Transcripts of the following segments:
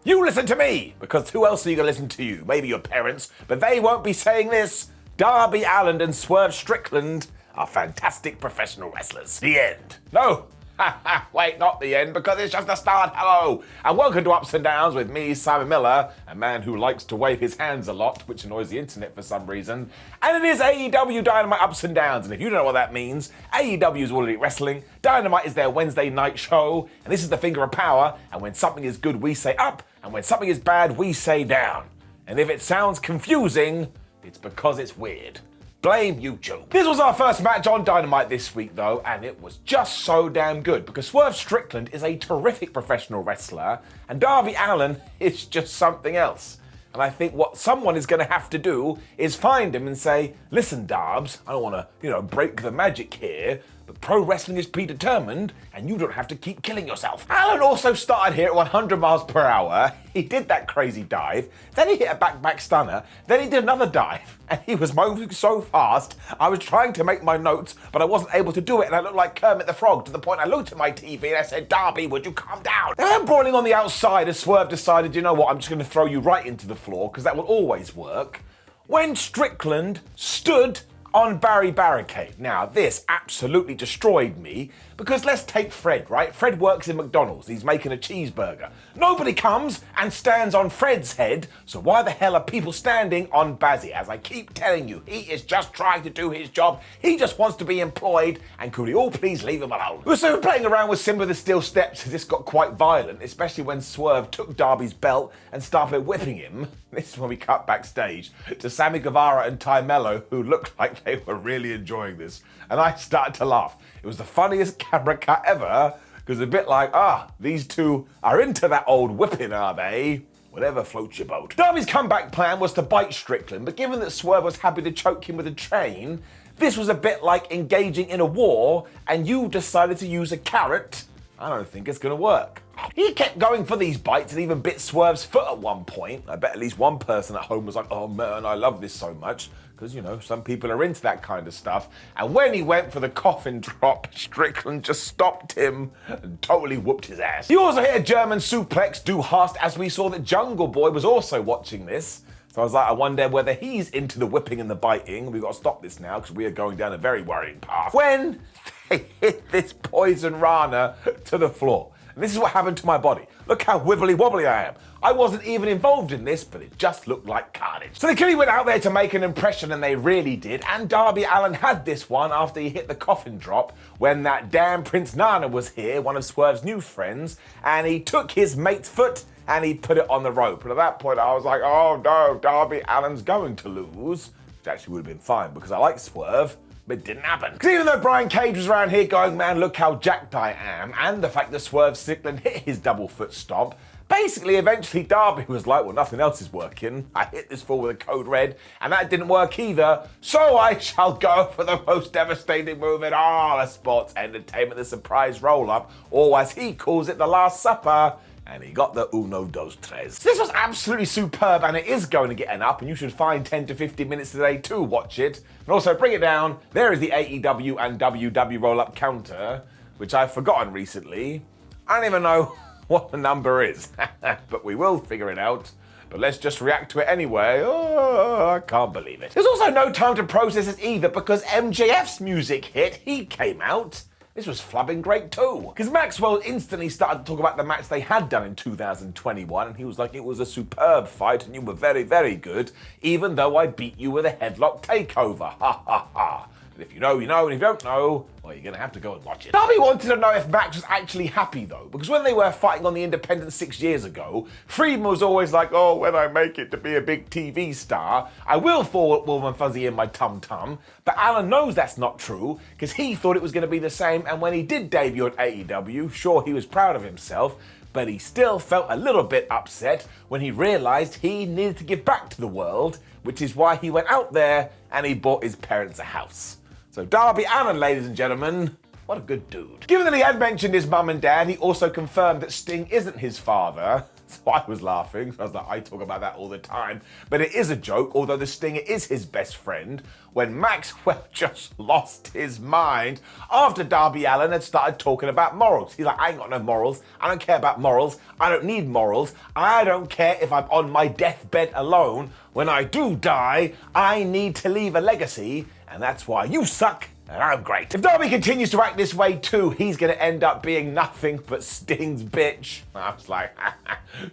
You listen to me, because who else are you going to listen to you? Maybe your parents, but they won't be saying this. Darby Allin and Swerve Strickland are fantastic professional wrestlers. The end. No. Wait, not the end, because it's just the start. Hello, and welcome to Ups and Downs with me, Simon Miller, a man who likes to wave his hands a lot, which annoys the internet for some reason. And it is AEW Dynamite Ups and Downs, and if you don't know what that means, AEW is All Elite Wrestling, Dynamite is their Wednesday night show, and this is the finger of power, and when something is good, we say up, and when something is bad, we say down. And if it sounds confusing, it's because it's weird. Blame YouTube. This was our first match on Dynamite this week though, and it was just so damn good because Swerve Strickland is a terrific professional wrestler and Darby Allin is just something else. And I think what someone is going to have to do is find him and say, listen, Darbs, I don't want to, break the magic here, but pro wrestling is predetermined and you don't have to keep killing yourself. Allin also started here at 100 miles per hour. He did that crazy dive, then he hit a back stunner, then he did another dive, and he was moving so fast, I was trying to make my notes, but I wasn't able to do it, and I looked like Kermit the Frog to the point I looked at my TV and I said, Darby, would you calm down? Then brawling on the outside as Swerve decided, you know what, I'm just going to throw you right into the floor, because that will always work, when Strickland stood on Barry Barricade. Now, this absolutely destroyed me, because let's take Fred, right? Fred works in McDonald's. He's making a cheeseburger. Nobody comes and stands on Fred's head, so why the hell are people standing on Bazzy? As I keep telling you, he is just trying to do his job. He just wants to be employed, and could we all please leave him alone? So playing around with Simba the Steel Steps, this got quite violent, especially when Swerve took Darby's belt and started whipping him. This is when we cut backstage to Sammy Guevara and Ty Mello, who looked like they were really enjoying this. And I started to laugh. It was the funniest camera cut ever, because a bit like, these two are into that old whipping, are they? Whatever floats your boat. Darby's comeback plan was to bite Strickland, but given that Swerve was happy to choke him with a chain, this was a bit like engaging in a war, and you decided to use a carrot. I don't think it's going to work. He kept going for these bites and even bit Swerve's foot at one point. I bet at least one person at home was like, oh man, I love this so much. Because, some people are into that kind of stuff. And when he went for the coffin drop, Strickland just stopped him and totally whooped his ass. He also hit a German suplex, Du hast, as we saw that Jungle Boy was also watching this. So I was like, I wonder whether he's into the whipping and the biting. We've got to stop this now because we are going down a very worrying path. When they hit this Poison Rana to the floor. And this is what happened to my body. Look how wibbly wobbly I am. I wasn't even involved in this, but it just looked like carnage. So they clearly went out there to make an impression, and they really did. And Darby Allin had this one after he hit the coffin drop when that damn Prince Nana was here, one of Swerve's new friends, and he took his mate's foot and he put it on the rope. And at that point, I was like, oh no, Darby Allin's going to lose. Which actually would have been fine because I like Swerve. But it didn't happen. Because even though Brian Cage was around here going, man, look how jacked I am, and the fact that Swerve Strickland hit his double foot stomp, basically, eventually Darby was like, well, nothing else is working. I hit this fall with a code red, and that didn't work either. So I shall go for the most devastating move in all of sports entertainment, the surprise roll-up, or as he calls it, the Last Supper. And he got the uno, dos, tres. This was absolutely superb, and it is going to get an up, and you should find 10 to 15 minutes today to watch it. And also, bring it down, there is the AEW and WW roll-up counter, which I've forgotten recently. I don't even know what the number is, but we will figure it out. But let's just react to it anyway. Oh, I can't believe it. There's also no time to process it either, because MJF's music hit, he came out. This was flubbing great too. Because Maxwell instantly started to talk about the match they had done in 2021, and he was like, it was a superb fight and you were very, very good, even though I beat you with a headlock takeover. Ha ha ha. And if you know, you know, and if you don't know, well, you're going to have to go and watch it. Darby wanted to know if Max was actually happy though, because when they were fighting on the Independent 6 years ago, Friedman was always like, oh, when I make it to be a big TV star, I will fall warm and fuzzy in my tum-tum. But Allin knows that's not true, because he thought it was going to be the same, and when he did debut at AEW, sure, he was proud of himself, but he still felt a little bit upset when he realized he needed to give back to the world, which is why he went out there and he bought his parents a house. So Darby Allin, ladies and gentlemen, what a good dude. Given that he had mentioned his mum and dad, he also confirmed that Sting isn't his father. So I was laughing. I was like, I talk about that all the time. But it is a joke, although the Stinger is his best friend, when Maxwell just lost his mind after Darby Allin had started talking about morals. He's like, I ain't got no morals. I don't care about morals. I don't need morals. I don't care if I'm on my deathbed alone. When I do die, I need to leave a legacy, and that's why you suck and I'm great. If Darby continues to act this way too, he's going to end up being nothing but Sting's bitch. I was like,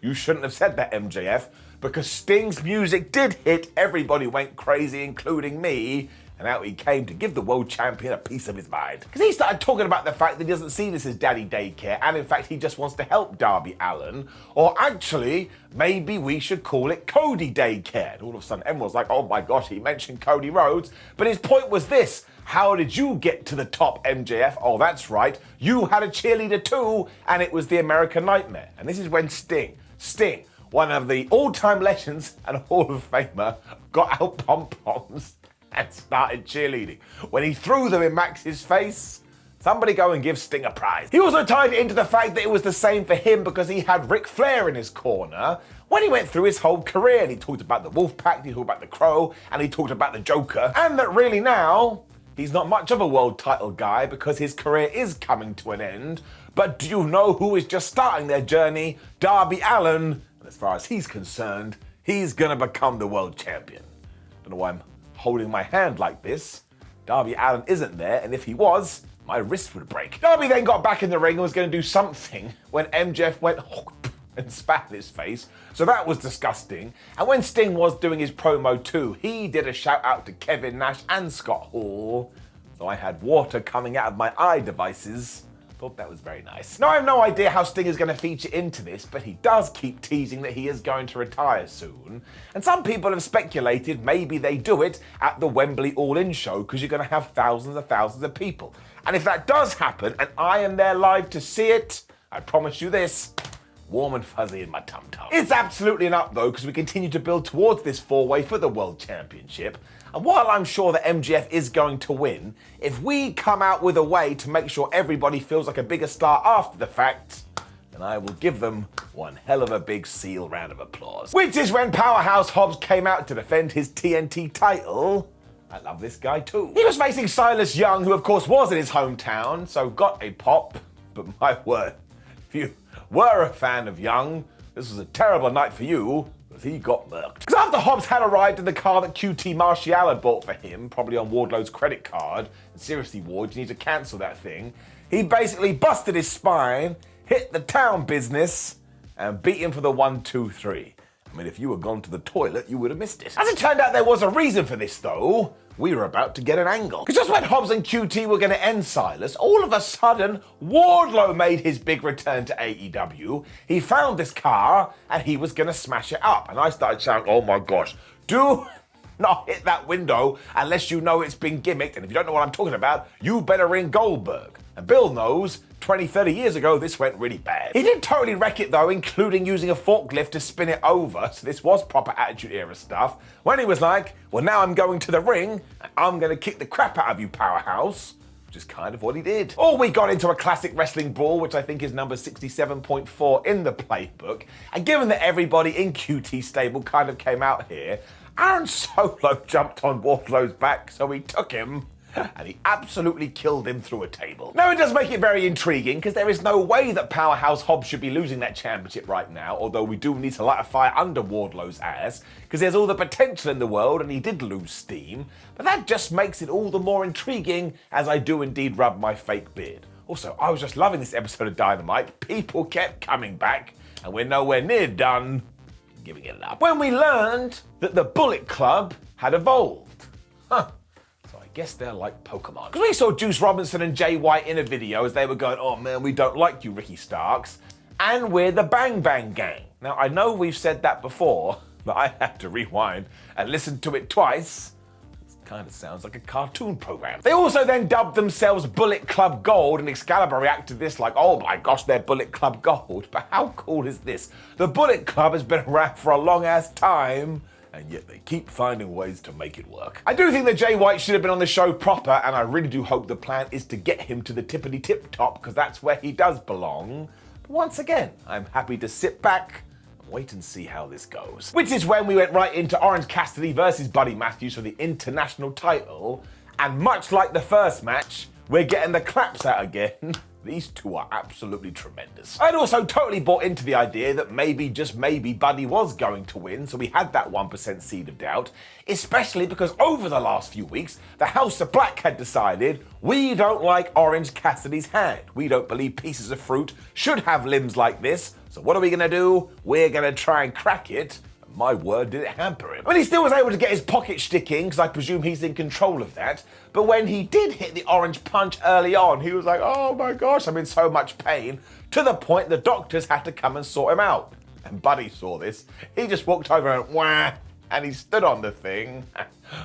you shouldn't have said that, MJF, because Sting's music did hit, everybody went crazy, including me, and out he came to give the world champion a piece of his mind. Because he started talking about the fact that he doesn't see this as daddy daycare, and in fact he just wants to help Darby Allin, or actually, maybe we should call it Cody daycare. And all of a sudden everyone's like, oh my gosh, he mentioned Cody Rhodes, but his point was this: how did you get to the top, MJF? Oh, that's right, you had a cheerleader too, and it was the American Nightmare. And this is when Sting, one of the all-time legends and Hall of Famer, got out pom-poms and started cheerleading. When he threw them in Max's face, somebody go and give Sting a prize. He also tied it into the fact that it was the same for him because he had Ric Flair in his corner when he went through his whole career, and he talked about the Wolfpack, he talked about the Crow, and he talked about the Joker, and that really now, he's not much of a world title guy because his career is coming to an end. But do you know who is just starting their journey? Darby Allin. And as far as he's concerned, he's gonna become the world champion. Don't know why I'm holding my hand like this. Darby Allin isn't there, and if he was, my wrist would break. Darby then got back in the ring and was going to do something when MJF went and spat in his face, so that was disgusting. And when Sting was doing his promo too, he did a shout out to Kevin Nash and Scott Hall, so I had water coming out of my eye devices. Thought that was very nice. Now I have no idea how Sting is going to feature into this, but he does keep teasing that he is going to retire soon. And some people have speculated maybe they do it at the Wembley All-In show because you're going to have thousands of people. And if that does happen and I am there live to see it, I promise you this, warm and fuzzy in my tum-tum. It's absolutely an up though, because we continue to build towards this four-way for the World Championship. And while I'm sure that MJF is going to win, if we come out with a way to make sure everybody feels like a bigger star after the fact, then I will give them one hell of a big seal round of applause. Which is when Powerhouse Hobbs came out to defend his TNT title. I love this guy too. He was facing Silas Young, who of course was in his hometown, so got a pop. But my word, if you were a fan of Young, this was a terrible night for you, because he got murked. Because after Hobbs had arrived in the car that QT Martial had bought for him, probably on Wardlow's credit card, and seriously Ward, you need to cancel that thing, he basically busted his spine, hit the town business, and beat him for the 1, 2, 3. I mean, if you had gone to the toilet, you would have missed it. As it turned out, there was a reason for this, though. We were about to get an angle. Because just when Hobbs and QT were going to end Silas, all of a sudden, Wardlow made his big return to AEW. He found this car, and he was going to smash it up. And I started shouting, oh my gosh, do not hit that window unless you know it's been gimmicked. And if you don't know what I'm talking about, you better ring Goldberg. And Bill knows, 20, 30 years ago, this went really bad. He did totally wreck it though, including using a forklift to spin it over, so this was proper Attitude Era stuff, when he was like, well now I'm going to the ring, and I'm gonna kick the crap out of you, Powerhouse, which is kind of what he did. Or we got into a classic wrestling brawl, which I think is number 67.4 in the playbook, and given that everybody in QT stable kind of came out here, Aaron Solo jumped on Wardlow's back, so he took him, and he absolutely killed him through a table. Now it does make it very intriguing, because there is no way that Powerhouse Hobbs should be losing that championship right now, although we do need to light a fire under Wardlow's ass, because there's all the potential in the world, and he did lose steam, but that just makes it all the more intriguing, as I do indeed rub my fake beard. Also, I was just loving this episode of Dynamite. People kept coming back, and we're nowhere near done giving it up. When we learned that the Bullet Club had evolved. Huh. Guess they're like Pokemon. Because we saw Juice Robinson and Jay White in a video as they were going, oh man, we don't like you, Ricky Starks, and we're the Bang Bang Gang. Now, I know we've said that before, but I had to rewind and listen to it twice. It kind of sounds like a cartoon program. They also then dubbed themselves Bullet Club Gold, and Excalibur reacted to this like, oh my gosh, they're Bullet Club Gold. But how cool is this? The Bullet Club has been around for a long ass time, and yet they keep finding ways to make it work. I do think that Jay White should have been on the show proper, and I really do hope the plan is to get him to the tippity-tip top, because that's where he does belong. But once again, I'm happy to sit back Wait and see how this goes. Which is when we went right into Orange Cassidy versus Buddy Matthews for the international title. And much like the first match, we're getting the claps out again. These two are absolutely tremendous. I'd also totally bought into the idea that maybe, just maybe, Buddy was going to win, so we had that 1% seed of doubt, especially because over the last few weeks, the House of Black had decided we don't like Orange Cassidy's hand. We don't believe pieces of fruit should have limbs like this, so what are we gonna do? We're gonna try and crack it. My word, did it hamper him. I mean, he still was able to get his pocket stick in, because I presume he's in control of that. But when he did hit the orange punch early on, he was like, oh my gosh, I'm in so much pain, to the point the doctors had to come and sort him out. And Buddy saw this. He just walked over and wah, and he stood on the thing.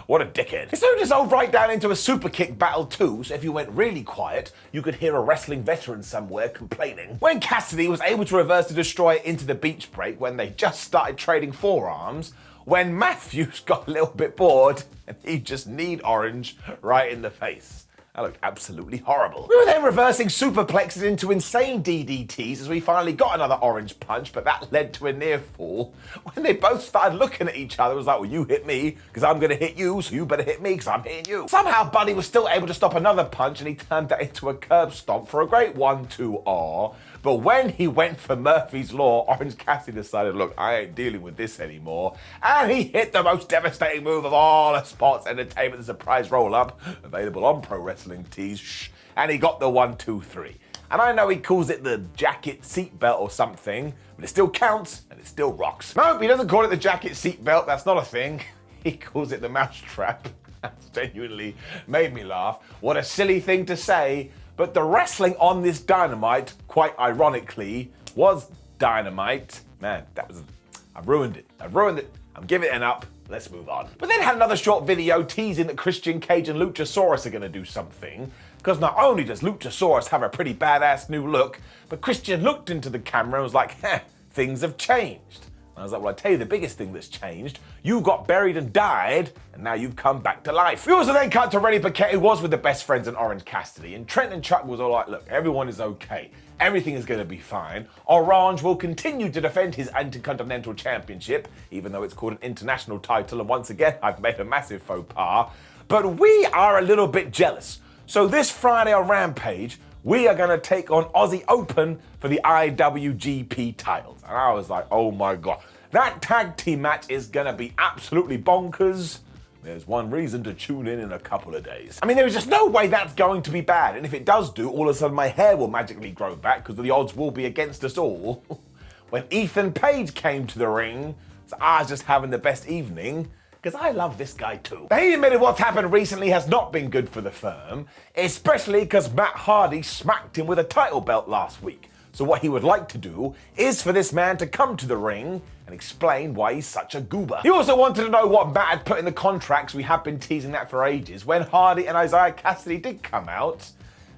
What a dickhead. It soon dissolved right down into a super kick battle too, so if you went really quiet, you could hear a wrestling veteran somewhere complaining. When Cassidy was able to reverse the destroyer into the beach break when they just started trading forearms, when Matthews got a little bit bored and he just kneed Orange right in the face. That looked absolutely horrible. We were then reversing superplexes into insane DDTs as we finally got another orange punch, but that led to a near fall. When they both started looking at each other, it was like, well, you hit me, because I'm going to hit you, so you better hit me, because I'm hitting you. Somehow Buddy was still able to stop another punch, and he turned that into a curb stomp for a great 1-2-R. But when he went for Murphy's Law, Orange Cassidy decided, look, I ain't dealing with this anymore. And he hit the most devastating move of all of sports entertainment, the surprise roll-up, available on Pro Wrestling Tees, and he got the 1-2-3. And I know he calls it the jacket seatbelt or something, but it still counts and it still rocks. No, he doesn't call it the jacket seatbelt, that's not a thing. He calls it the mousetrap. That's genuinely made me laugh. What a silly thing to say. But the wrestling on this Dynamite, quite ironically, was Dynamite. Man, I've ruined it. I'm giving it an up. Let's move on. But then had another short video teasing that Christian Cage and Luchasaurus are going to do something. Because not only does Luchasaurus have a pretty badass new look, but Christian looked into the camera and was like, things have changed. I was like, well, I tell you the biggest thing that's changed. You got buried and died, and now you've come back to life. We also then cut to Rennie Paquette, who was with the best friends in Orange Cassidy, and Trent and Chuck was all like, look, everyone is okay. Everything is going to be fine. Orange will continue to defend his Intercontinental Championship, even though it's called an international title, and once again, I've made a massive faux pas. But we are a little bit jealous. So this Friday on Rampage, we are going to take on Aussie Open for the IWGP titles. And I was like, oh my God. That tag team match is going to be absolutely bonkers. There's one reason to tune in a couple of days. I mean, there is just no way that's going to be bad. And if it does do, all of a sudden my hair will magically grow back because the odds will be against us all. When Ethan Page came to the ring, so I was just having the best evening. Because I love this guy too. He admitted what's happened recently has not been good for the firm, especially because Matt Hardy smacked him with a title belt last week. So what he would like to do is for this man to come to the ring and explain why he's such a goober. He also wanted to know what Matt had put in the contracts. We have been teasing that for ages. When Hardy and Isaiah Cassidy did come out,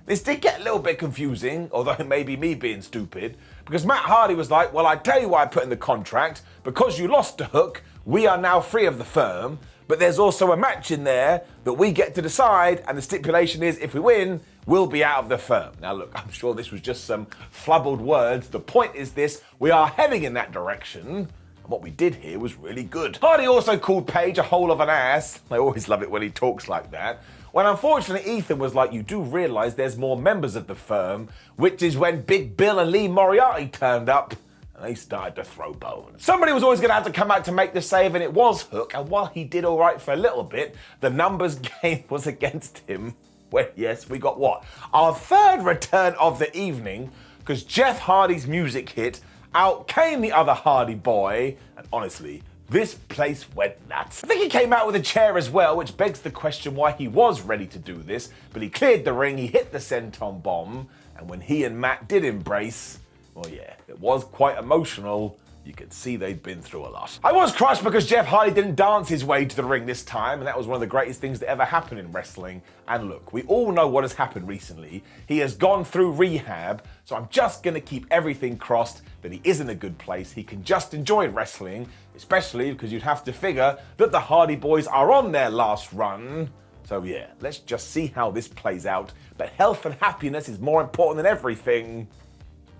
this did get a little bit confusing, although it may be me being stupid, because Matt Hardy was like, well, I tell you why I put in the contract, because you lost to Hook, we are now free of the firm, but there's also a match in there that we get to decide, and the stipulation is if we win, we'll be out of the firm. Now look, I'm sure this was just some flubbled words. The point is this, we are heading in that direction, and what we did here was really good. Hardy also called Page a hole of an ass. I always love it when he talks like that. When unfortunately Ethan was like, you do realise there's more members of the firm, which is when Big Bill and Lee Moriarty turned up, and they started to throw bones. Somebody was always going to have to come out to make the save, and it was Hook, and while he did all right for a little bit, the numbers game was against him. Well, yes, we got what? Our third return of the evening, because Jeff Hardy's music hit, out came the other Hardy boy, and honestly, this place went nuts. I think he came out with a chair as well, which begs the question why he was ready to do this, but he cleared the ring, he hit the senton bomb, and when he and Matt did embrace, well, yeah, it was quite emotional. You could see they'd been through a lot. I was crushed because Jeff Hardy didn't dance his way to the ring this time, and that was one of the greatest things that ever happened in wrestling. And look, we all know what has happened recently. He has gone through rehab, so I'm just going to keep everything crossed that he is in a good place. He can just enjoy wrestling, especially because you'd have to figure that the Hardy Boys are on their last run. So yeah, let's just see how this plays out. But health and happiness is more important than everything.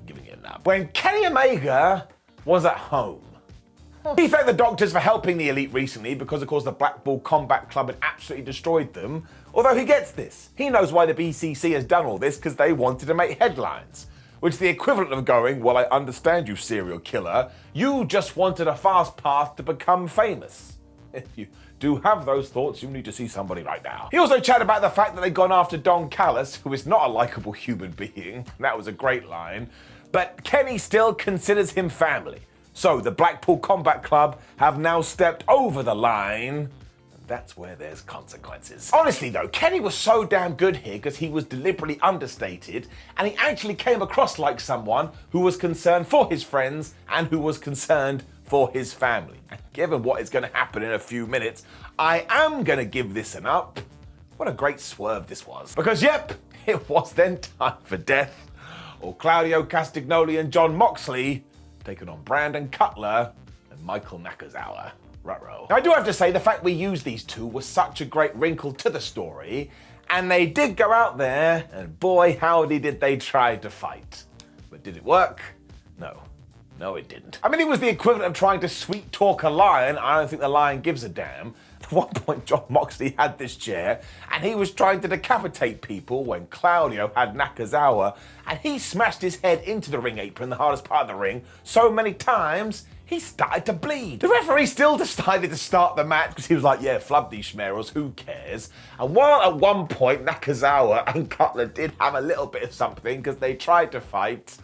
I'm giving it a nap. When Kenny Omega was at home, He thanked the doctors for helping the Elite recently because, of course, the Blackball Combat Club had absolutely destroyed them. Although he gets this. He knows why the BCC has done all this, because they wanted to make headlines. Which is the equivalent of going, well, I understand you, serial killer. You just wanted a fast path to become famous. If you do have those thoughts, you need to see somebody right now. He also chatted about the fact that they'd gone after Don Callis, who is not a likable human being. That was a great line. But Kenny still considers him family. So the Blackpool Combat Club have now stepped over the line. And that's where there's consequences. Honestly though, Kenny was so damn good here because he was deliberately understated and he actually came across like someone who was concerned for his friends and who was concerned for his family. And given what is going to happen in a few minutes, I am going to give this an up. What a great swerve this was. Because yep, it was then time for death. Or Claudio, Castagnoli and John Moxley taking on Brandon Cutler and Michael Nakazawa. Ruh-roh. Now I do have to say, the fact we used these two was such a great wrinkle to the story, and they did go out there, and boy howdy did they try to fight. But did it work? No. No, it didn't. I mean, it was the equivalent of trying to sweet talk a lion. I don't think the lion gives a damn. At one point, John Moxley had this chair, and he was trying to decapitate people when Claudio had Nakazawa, and he smashed his head into the ring apron, the hardest part of the ring, so many times, he started to bleed. The referee still decided to start the match because he was like, yeah, flub these schmerals, who cares? And while at one point, Nakazawa and Cutler did have a little bit of something because they tried to fight,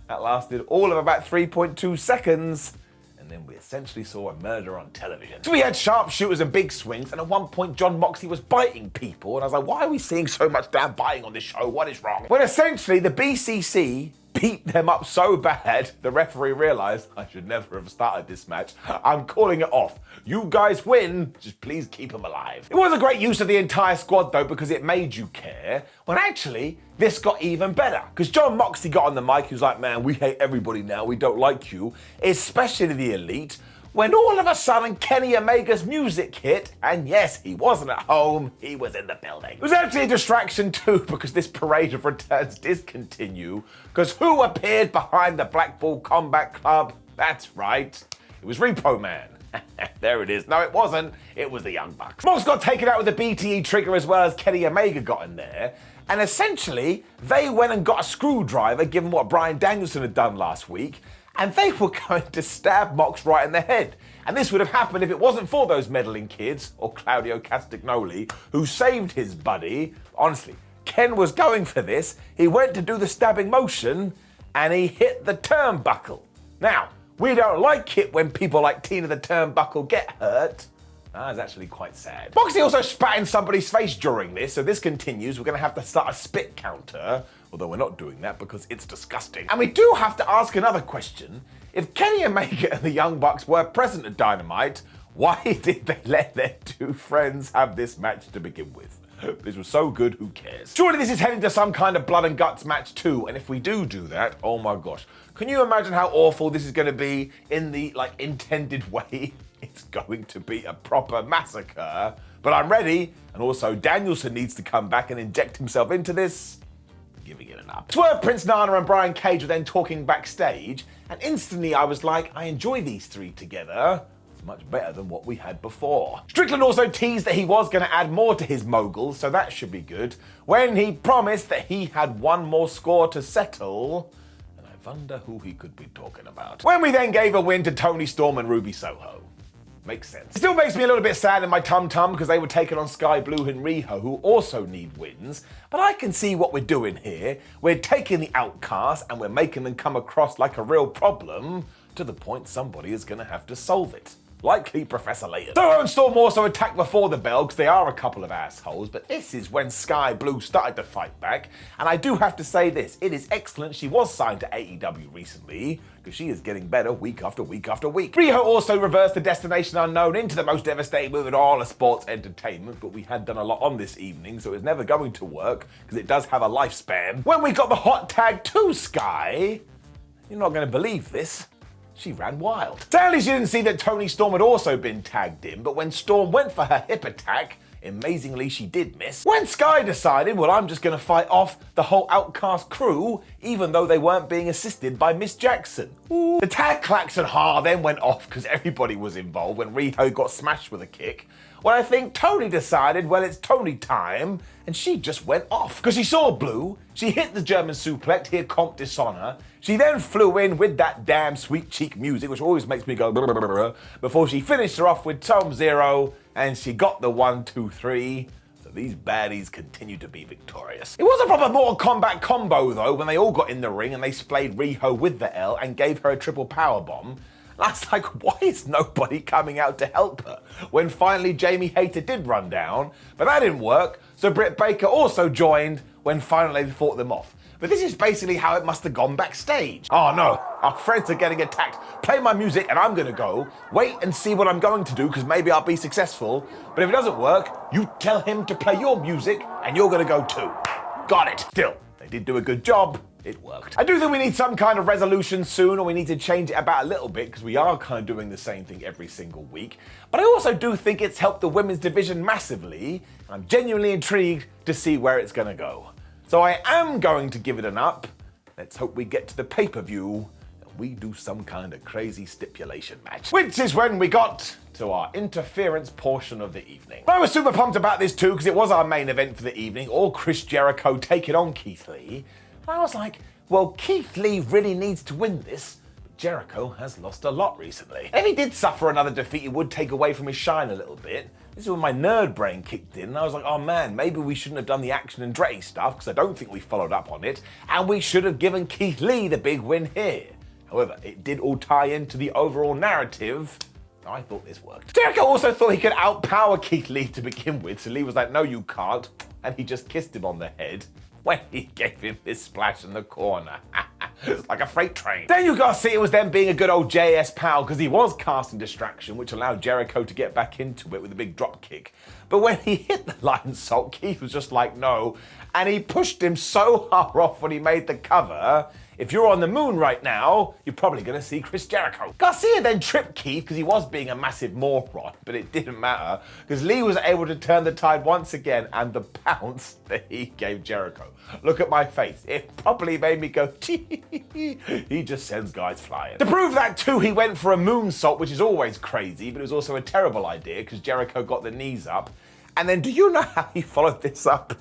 that lasted all of about 3.2 seconds, and then we essentially saw a murder on television. So we had sharpshooters and big swings, and at one point John Moxley was biting people, and I was like, why are we seeing so much damn biting on this show? What is wrong? When essentially the BCC beat them up so bad, the referee realized, I should never have started this match. I'm calling it off. You guys win, just please keep them alive. It was a great use of the entire squad though, because it made you care, when actually, this got even better. Because John Moxley got on the mic, he was like, man, we hate everybody now, we don't like you, especially the Elite, when all of a sudden Kenny Omega's music hit, and yes, he wasn't at home, he was in the building. It was actually a distraction too, because this parade of returns did continue, because who appeared behind the Blackball Combat Club? That's right, it was Repo Man. There it is. No, it wasn't. It was the Young Bucks. Mox got taken out with the BTE trigger as well as Kenny Omega got in there. And essentially, they went and got a screwdriver, given what Bryan Danielson had done last week, and they were going to stab Mox right in the head. And this would have happened if it wasn't for those meddling kids, or Claudio Castagnoli, who saved his buddy. Honestly, Ken was going for this. He went to do the stabbing motion, and he hit the turnbuckle. Now, we don't like it when people like Tina the Turnbuckle get hurt. That's actually quite sad. Moxley also spat in somebody's face during this, so this continues. We're going to have to start a spit counter, although we're not doing that because it's disgusting. And we do have to ask another question. If Kenny Omega and the Young Bucks were present at Dynamite, why did they let their two friends have this match to begin with? This was so good, who cares? Surely this is heading to some kind of blood and guts match too, and if we do that, oh my gosh. Can you imagine how awful this is going to be in the, intended way? It's going to be a proper massacre, but I'm ready, and also Danielson needs to come back and inject himself into this. Giving it an up. Swerve, Prince Nana and Brian Cage were then talking backstage, and instantly I was like, I enjoy these three together. Much better than what we had before. Strickland also teased that he was going to add more to his moguls, so that should be good, when he promised that he had one more score to settle, and I wonder who he could be talking about. When we then gave a win to Toni Storm and Ruby Soho. Makes sense. It still makes me a little bit sad in my tum-tum because they were taking on Skye Blue and Riho, who also need wins, but I can see what we're doing here. We're taking the Outcasts and we're making them come across like a real problem, to the point somebody is going to have to solve it. Likely Professor Layton. Soho and Storm also attacked before the bell because they are a couple of assholes, but this is when Skye Blue started to fight back, and I do have to say this, it is excellent she was signed to AEW recently, because she is getting better week after week after week. Riho also reversed the Destination Unknown into the most devastating move in all of sports entertainment, but we had done a lot on this evening, so it's never going to work, because it does have a lifespan. When we got the hot tag to Skye, you're not going to believe this, she ran wild. Sadly, she didn't see that Toni Storm had also been tagged in, but when Storm went for her hip attack, Amazingly, she did miss. When Skye decided, well, I'm just going to fight off the whole Outcast crew, even though they weren't being assisted by Miss Jackson. Ooh. The tag klaxon then went off because everybody was involved when Riho got smashed with a kick. Well, I think Toni decided, well, it's Toni time, and she just went off. Because she saw blue, she hit the German suplex, here comp dishonor. She then flew in with that damn sweet cheek music, which always makes me go blah, blah, blah, blah, before she finished her off with Tom Zero, and she got the 1, 2, 3. So these baddies continue to be victorious. It was a proper Mortal Kombat combo, though, when they all got in the ring and they splayed Riho with the L and gave her a triple powerbomb. And I was like, why is nobody coming out to help her? When finally Jamie Hayter did run down, but that didn't work, so Britt Baker also joined when finally they fought them off. But this is basically how it must have gone backstage. Oh no, our friends are getting attacked. Play my music and I'm gonna go. Wait and see what I'm going to do, because maybe I'll be successful. But if it doesn't work, you tell him to play your music and you're gonna go too. Got it. Still, they did do a good job. It worked. I do think we need some kind of resolution soon, or we need to change it about a little bit, because we are kind of doing the same thing every single week. But I also do think it's helped the women's division massively. I'm genuinely intrigued to see where it's gonna go. So I am going to give it an up. Let's hope we get to the pay-per-view and we do some kind of crazy stipulation match. Which is when we got to our interference portion of the evening. I was super pumped about this too, because it was our main event for the evening, or Chris Jericho taking on Keith Lee. And I was like, well, Keith Lee really needs to win this, but Jericho has lost a lot recently. And if he did suffer another defeat, it would take away from his shine a little bit. This is when my nerd brain kicked in, and I was like, oh man, maybe we shouldn't have done the Action and Andretti stuff, because I don't think we followed up on it, and we should have given Keith Lee the big win here. However, it did all tie into the overall narrative. I thought this worked. Jericho also thought he could outpower Keith Lee to begin with, so Lee was like, no you can't, and he just kissed him on the head when he gave him this splash in the corner. Like a freight train. Then you gotta see it was them being a good old JS pal, because he was casting distraction, which allowed Jericho to get back into it with a big drop kick. But when he hit the lion salt, Keith was just like, no. And he pushed him so hard off when he made the cover. If you're on the moon right now, you're probably gonna see Chris Jericho. Garcia then tripped Keith because he was being a massive moron, but it didn't matter because Lee was able to turn the tide once again, and the bounce that he gave Jericho. Look at my face. It probably made me go, he just sends guys flying. To prove that too, he went for a moonsault, which is always crazy, but it was also a terrible idea because Jericho got the knees up. And then do you know how he followed this up?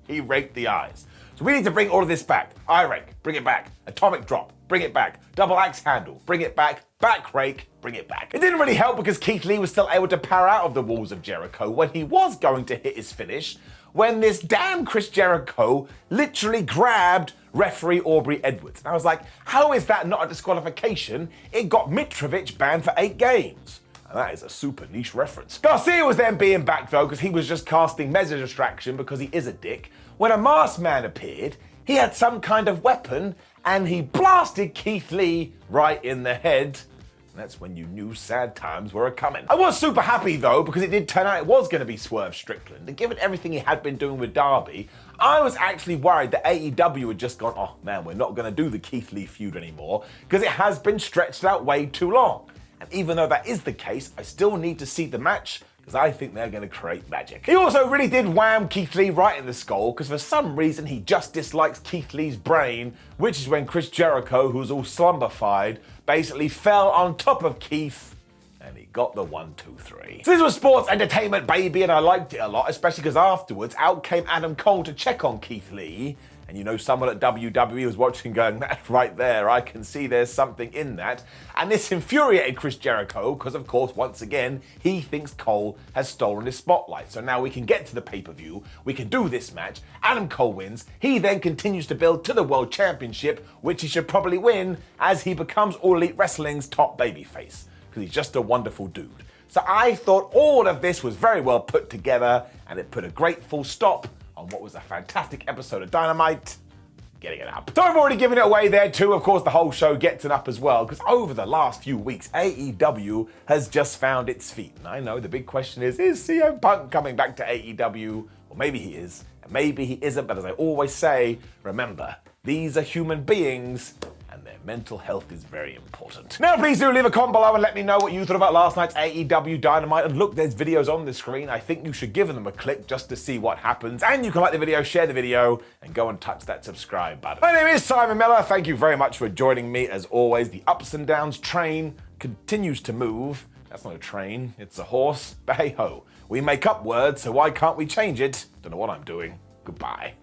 He raked the eyes. So we need to bring all of this back. Eye rake, bring it back. Atomic drop, bring it back. Double axe handle, bring it back. Back rake, bring it back. It didn't really help because Keith Lee was still able to power out of the walls of Jericho when he was going to hit his finish, when this damn Chris Jericho literally grabbed referee Aubrey Edwards. And I was like, how is that not a disqualification? It got Mitrovic banned for 8 games. And that is a super niche reference. Garcia was then being back though, because he was just casting measure distraction because he is a dick. When a masked man appeared, he had some kind of weapon and he blasted Keith Lee right in the head. And that's when you knew sad times were a-coming. I was super happy though, because it did turn out it was going to be Swerve Strickland. And given everything he had been doing with Darby, I was actually worried that AEW had just gone, oh man, we're not going to do the Keith Lee feud anymore, because it has been stretched out way too long. And even though that is the case, I still need to see the match, because I think they're going to create magic. He also really did wham Keith Lee right in the skull, because for some reason he just dislikes Keith Lee's brain, which is when Chris Jericho, who was all slumberfied, basically fell on top of Keith, and he got the 1, 2, 3. So this was sports entertainment, baby, and I liked it a lot, especially because afterwards, out came Adam Cole to check on Keith Lee. And you know, someone at WWE was watching going, that right there, I can see there's something in that. And this infuriated Chris Jericho, because of course, once again, he thinks Cole has stolen his spotlight. So now we can get to the pay-per-view, we can do this match, Adam Cole wins, he then continues to build to the World Championship, which he should probably win as he becomes All Elite Wrestling's top babyface, because he's just a wonderful dude. So I thought all of this was very well put together, and it put a great full stop on what was a fantastic episode of Dynamite, getting it up. So I've already given it away there too. Of course, the whole show gets it up as well, because over the last few weeks, AEW has just found its feet. And I know the big question is CM Punk coming back to AEW? Well, maybe he is, and maybe he isn't, but as I always say, remember, these are human beings, and their mental health is very important. Now please do leave a comment below and let me know what you thought about last night's AEW Dynamite. And look, there's videos on the screen. I think you should give them a click just to see what happens. And you can like the video, share the video, and go and touch that subscribe button. My name is Simon Miller. Thank you very much for joining me. As always, the ups and downs train continues to move. That's not a train, it's a horse. But hey ho, we make up words, so why can't we change it? Don't know what I'm doing. Goodbye.